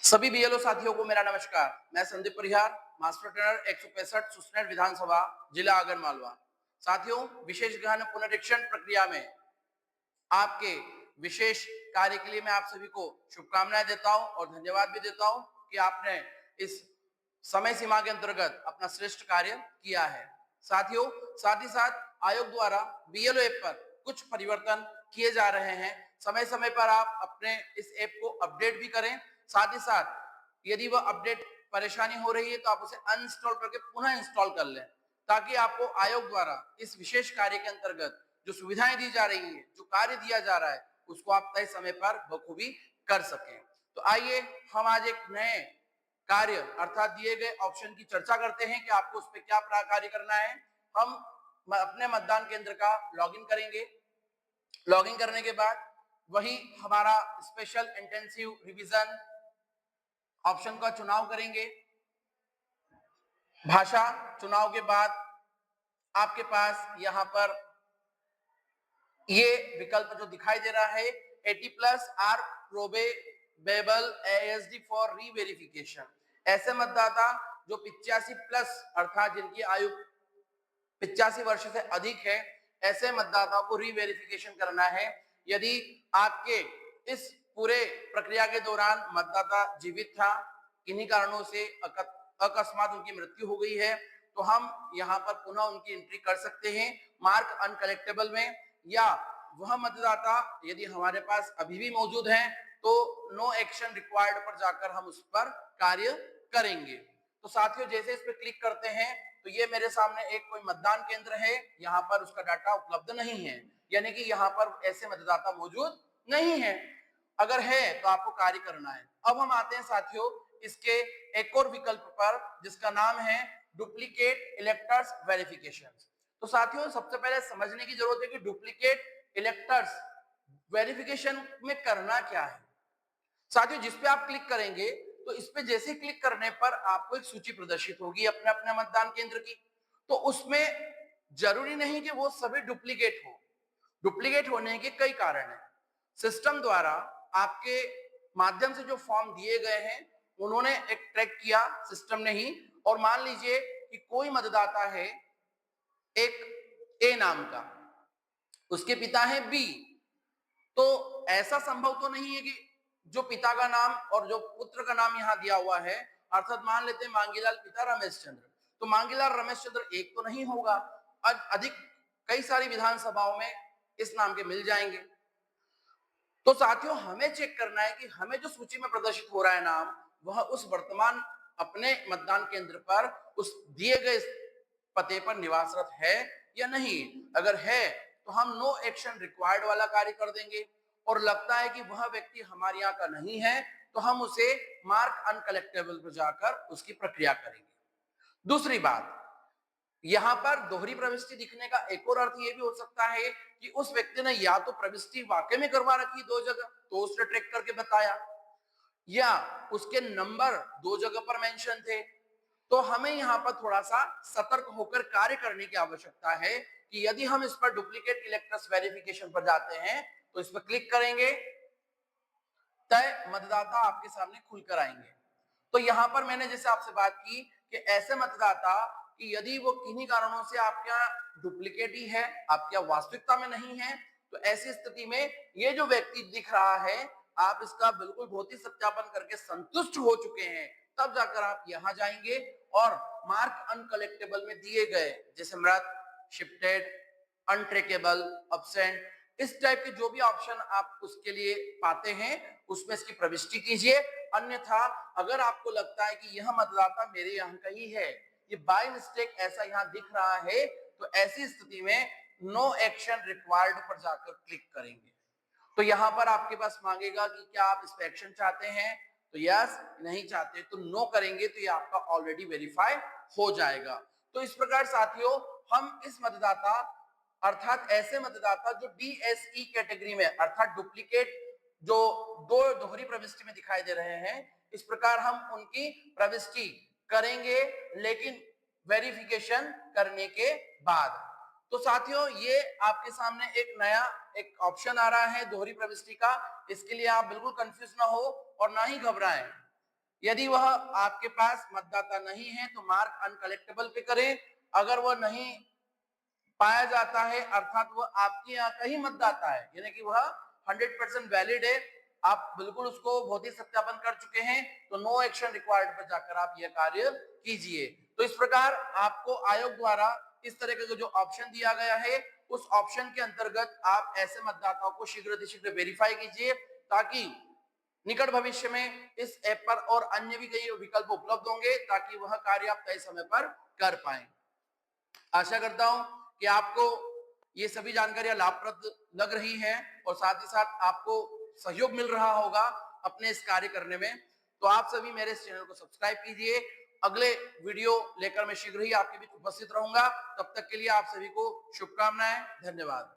सभी बीएलओ साथियों को मेरा नमस्कार। मैं संदीप परिहार, मास्टर ट्रेनर 165 सुसनेट विधानसभा, जिला आगर मालवा। साथियों, विशेष गहन पुनरीक्षण प्रक्रिया में आपके विशेष कार्य के लिए मैं आप सभी को शुभकामनाएं देता हूं और धन्यवाद भी देता हूं कि आपने इस समय सीमा के अंतर्गत अपना श्रेष्ठ कार्य किया है। साथियों, साथ ही साथ आयोग द्वारा बीएलओ ऐप पर कुछ परिवर्तन किए जा रहे हैं। समय समय पर आप अपने इस ऐप को अपडेट भी करें। साथ ही साथ यदि वह अपडेट परेशानी हो रही है तो आप उसे अनइंस्टॉल करके पुनः इंस्टॉल कर लें, ताकि आपको आयोग द्वारा इस विशेष कार्य के अंतर्गत जो सुविधाएं दी जा रही है, जो कार्य दिया जा रहा है, उसको आप तय समय पर बखूबी कर सकें। तो आइए हम आज एक नए कार्य अर्थात दिए गए ऑप्शन की चर्चा करते हैं कि आपको उस पर क्या कार्य करना है। हम अपने मतदान केंद्र का लॉगिन करेंगे। लॉगिन करने के बाद वही हमारा स्पेशल इंटेंसिव रिवीजन ऑप्शन का चुनाव करेंगे। भाषा चुनाव के बाद आपके पास यहां पर ये विकल्प जो दिखाई दे रहा है 80+ are probable ASD for reverification. ऐसे मतदाता जो 85+ अर्थात जिनकी आयु 85 वर्ष से अधिक है, ऐसे मतदाताओं को रीवेरिफिकेशन करना है। यदि आपके इस पूरे प्रक्रिया के दौरान मतदाता जीवित था, किन्हीं कारणों से अकस्मात उनकी मृत्यु हो गई है, तो हम यहाँ पर पुनः उनकी एंट्री कर सकते हैं मार्क अनकलेक्टेबल में। या वह मतदाता यदि हमारे पास अभी भी मौजूद हैं तो नो एक्शन रिक्वायर्ड पर जाकर हम उस पर कार्य करेंगे। तो साथियों, जैसे इस पर क्लिक करते हैं तो ये मेरे सामने एक कोई मतदान केंद्र है, यहाँ पर उसका डाटा उपलब्ध नहीं है, यानी कि यहाँ पर ऐसे मतदाता मौजूद नहीं है। अगर है तो आपको कार्य करना है। अब हम आते हैं साथियों इसके एक और विकल्प पर, जिसका नाम है डुप्लीकेट इलेक्टर्स वेरिफिकेशन। तो साथियों, सबसे पहले समझने की जरूरत है कि डुप्लीकेट इलेक्टर्स वेरिफिकेशन में करना क्या है। साथियों, जिस पे आप क्लिक करेंगे तो इस पे जैसे क्लिक करने पर आपको एक सूची प्रदर्शित होगी अपने अपने मतदान केंद्र की। तो उसमें जरूरी नहीं कि वो सभी डुप्लीकेट हो। डुप्लीकेट होने के कई कारण हैं। सिस्टम द्वारा आपके माध्यम से जो फॉर्म दिए गए हैं उन्होंने एक ट्रैक किया सिस्टम ने ही, और मान लीजिए कि कोई मतदाता है एक ए नाम का, उसके पिता है बी, तो ऐसा संभव तो नहीं है कि जो पिता का नाम और जो पुत्र का नाम यहाँ दिया हुआ है, अर्थात मान लेते हैं मांगीलाल पिता रमेश चंद्र, तो मांगीलाल रमेश चंद्र एक तो नहीं होगा, अधिक कई सारी विधानसभाओं में इस नाम के मिल जाएंगे। तो साथियों, हमें चेक करना है कि हमें जो सूची में प्रदर्शित हो रहा है नाम, वह उस वर्तमान अपने मतदान केंद्र पर उस दिए गए पते पर निवासरत है या नहीं। अगर है तो हम नो एक्शन रिक्वायर्ड वाला कार्य कर देंगे, और लगता है कि वह व्यक्ति हमारे यहाँ का नहीं है तो हम उसे मार्क अनकलेक्टेबल पर जाकर उसकी प्रक्रिया करेंगे। दूसरी बात, यहां पर दोहरी प्रविष्टि दिखने का एक और अर्थ यह भी हो सकता है कि उस व्यक्ति ने या तो प्रविष्टि वाकई में करवा रखी दो जगह तो उसने ट्रैक करके बताया, या उसके नंबर दो जगह पर मेंशन थे। तो हमें यहाँ पर थोड़ा सा सतर्क होकर कार्य करने की आवश्यकता है कि यदि हम इस पर डुप्लीकेट इलेक्टर्स वेरिफिकेशन पर जाते हैं तो इस पर क्लिक करेंगे, तय मतदाता आपके सामने खुलकर आएंगे। तो यहां पर मैंने जैसे आपसे बात की कि ऐसे मतदाता कि यदि वो किन्हीं कारणों से आपके यहाँ डुप्लीकेट ही है, आपके यहाँ वास्तविकता में नहीं है, तो ऐसी स्थिति में ये जो व्यक्ति दिख रहा है, आप इसका बिल्कुल भौतिक सत्यापन करके संतुष्ट हो चुके हैं, तब जाकर आप यहां जाएंगे और मार्क अनकलेक्टेबल में दिए गए जैसे मृत, शिफ्टेड, अनट्रेकेबल, अब्सेंट, इस टाइप के जो भी ऑप्शन आप उसके लिए पाते हैं उसमें इसकी प्रविष्टि कीजिए। अन्यथा अगर आपको लगता है कि यह मतदाता मेरे यहाँ का ही है, ये बाय मिस्टेक ऐसा यहाँ दिख रहा है, तो ऐसी स्थिति में नो एक्शन रिक्वायर्ड पर जाकर क्लिक करेंगे। तो यहाँ पर आपके पास मांगेगा कि क्या आप इस पर एक्शन चाहते हैं, तो यस, नहीं चाहते तो नो करेंगे, तो ये आपका ऑलरेडी वेरीफाई हो जाएगा। तो इस प्रकार साथियों, हम इस मतदाता अर्थात ऐसे मतदाता जो डीएसई कैटेगरी में अर्थात डुप्लीकेट जो दो दोहरी प्रविष्टि में दिखाई दे रहे हैं, इस प्रकार हम उनकी प्रविष्टि करेंगे, लेकिन वेरिफिकेशन करने के बाद। तो साथियों, ये आपके सामने एक नया एक ऑप्शन आ रहा है दोहरी प्रविष्टि का। इसके लिए आप बिल्कुल कंफ्यूज ना हो और ना ही घबराएं। यदि वह आपके पास मतदाता नहीं है तो मार्क अनकलेक्टेबल पे करें। अगर वह नहीं पाया जाता है अर्थात वह आपके यहाँ का ही मतदाता है, यानी कि वह 100% वैलिड है, आप बिल्कुल उसको भौतिक सत्यापन कर चुके हैं, तो नो एक्शन रिक्वायर्ड पर जाकर आप यह कार्य कीजिए। तो इस प्रकार आपको आयोग द्वारा इस तरह का जो ऑप्शन दिया गया है उस ऑप्शन के अंतर्गत आप ऐसे मतदाताओं को शीघ्र वेरीफाई कीजिए, ताकि निकट भविष्य में इस ऐप पर और अन्य भी कई विकल्प उपलब्ध होंगे, ताकि वह कार्य आप तय समय पर कर पाए। आशा करता हूं कि आपको ये सभी जानकारियां लाभप्रद लग रही हैं और साथ ही साथ आपको सहयोग मिल रहा होगा अपने इस कार्य करने में। तो आप सभी मेरे इस चैनल को सब्सक्राइब कीजिए। अगले वीडियो लेकर मैं शीघ्र ही आपके बीच उपस्थित रहूंगा। तब तक के लिए आप सभी को शुभकामनाएं। धन्यवाद।